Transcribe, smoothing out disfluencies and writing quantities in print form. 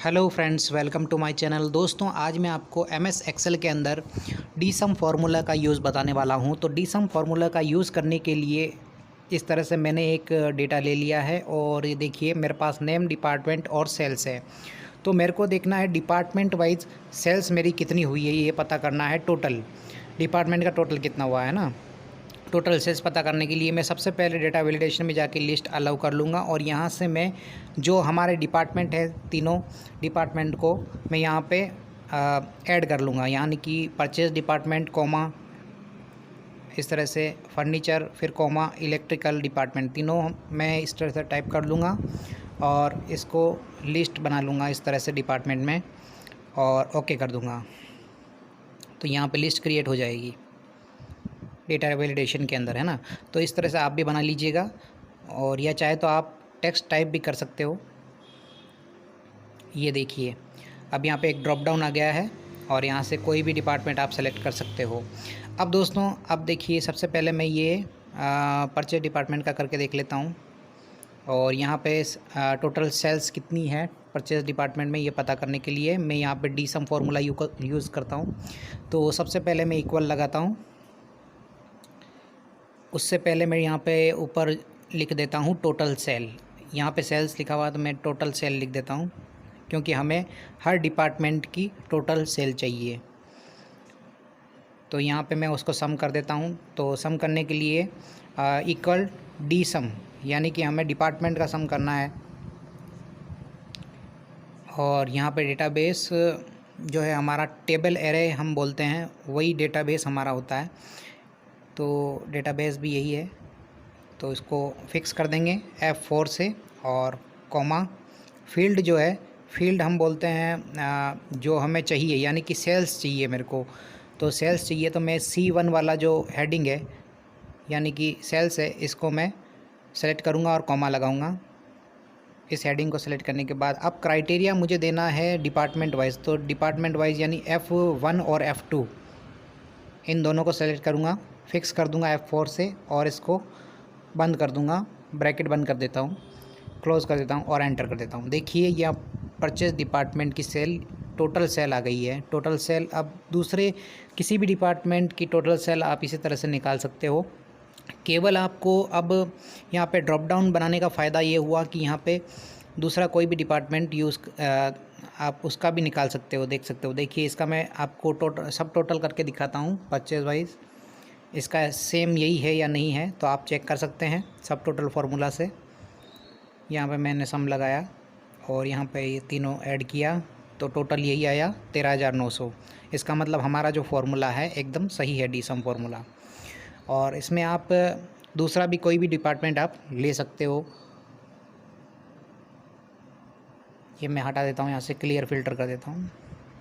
Hello friends, welcome to my channel. दोस्तों, आज मैं आपको एमएस एक्सेल के अंदर डीसम फार्मूला का यूज़ बताने वाला हूं। तो डीसम फार्मूला का यूज़ करने के लिए इस तरह से मैंने एक डेटा ले लिया है और ये देखिए मेरे पास नेम, डिपार्टमेंट और सेल्स है। तो मेरे को देखना है डिपार्टमेंट वाइज सेल्स मेरी कितनी हुई है, ये पता करना है। टोटल डिपार्टमेंट का टोटल कितना हुआ है ना। टोटल सेल्स पता करने के लिए मैं सबसे पहले डेटा वैलिडेशन में जाके लिस्ट अलाउ कर लूँगा और यहाँ से मैं जो हमारे डिपार्टमेंट है, तीनों डिपार्टमेंट को मैं यहाँ पे ऐड कर लूँगा, यानी कि परचेज डिपार्टमेंट कॉमा, इस तरह से फर्नीचर, फिर कॉमा इलेक्ट्रिकल डिपार्टमेंट, तीनों मैं इस तरह से टाइप कर लूँगा और इसको लिस्ट बना लूँगा इस तरह से डिपार्टमेंट में और ओके कर दूँगा। तो यहाँ पे लिस्ट क्रिएट हो जाएगी डेटा वैलिडेशन के अंदर, है ना। तो इस तरह से आप भी बना लीजिएगा और या चाहे तो आप टेक्स्ट टाइप भी कर सकते हो। ये देखिए अब यहाँ पे एक ड्रॉप डाउन आ गया है और यहाँ से कोई भी डिपार्टमेंट आप सेलेक्ट कर सकते हो। अब दोस्तों, अब देखिए सबसे पहले मैं ये परचेज डिपार्टमेंट का करके देख लेता हूँ और यहाँ पे टोटल सेल्स कितनी है परचेज डिपार्टमेंट में, ये पता करने के लिए मैं यहाँ पे डीसम फार्मूला यूज़ करता हूँ। तो सबसे पहले मैं इक्वल लगाता हूँ, उससे पहले मैं यहाँ पे ऊपर लिख देता हूँ टोटल सेल। यहाँ पे सेल्स लिखा हुआ तो मैं टोटल सेल लिख देता हूँ, क्योंकि हमें हर डिपार्टमेंट की टोटल सेल चाहिए। तो यहाँ पे मैं उसको सम कर देता हूँ। तो सम करने के लिए इक्वल डी सम, यानी कि हमें डिपार्टमेंट का सम करना है। और यहाँ पे डेटाबेस जो है हमारा टेबल एरे हम बोलते हैं, वही डेटाबेस हमारा होता है। तो डेटाबेस भी यही है, तो इसको फिक्स कर देंगे F4 से और कॉमा। फील्ड जो है, फील्ड हम बोलते हैं जो हमें चाहिए, यानी कि सेल्स चाहिए मेरे को। तो सेल्स चाहिए तो मैं C1 वाला जो हेडिंग है, यानी कि सेल्स है, इसको मैं सेलेक्ट करूँगा और कॉमा लगाऊँगा इस हेडिंग को सेलेक्ट करने के बाद। अब क्राइटेरिया मुझे देना है डिपार्टमेंट वाइज, तो डिपार्टमेंट वाइज यानी F1 और F2 इन दोनों को सेलेक्ट करूँगा, फिक्स कर दूंगा F4 से और इसको बंद कर दूंगा, ब्रैकेट बंद कर देता हूँ, क्लोज़ कर देता हूँ और एंटर कर देता हूँ। देखिए यह परचेज डिपार्टमेंट की सेल, टोटल सेल आ गई है। टोटल सेल, अब दूसरे किसी भी डिपार्टमेंट की टोटल सेल आप इसी तरह से निकाल सकते हो। केवल आपको अब यहाँ पे ड्रॉप डाउन बनाने का फ़ायदा ये हुआ कि यहाँ पे दूसरा कोई भी डिपार्टमेंट आप उसका भी निकाल सकते हो, देख सकते हो। देखिए इसका मैं आपको सब टोटल करके दिखाता हूँ परचेज वाइज, इसका सेम यही है या नहीं है, तो आप चेक कर सकते हैं सब टोटल फार्मूला से। यहाँ पे मैंने सम लगाया और यहाँ पे ये तीनों ऐड किया तो टोटल यही आया 13,900। इसका मतलब हमारा जो फार्मूला है एकदम सही है, डीसम फार्मूला। और इसमें आप दूसरा भी कोई भी डिपार्टमेंट आप ले सकते हो। ये मैं हटा देता हूँ, यहाँ से क्लियर फ़िल्टर कर देता हूँ।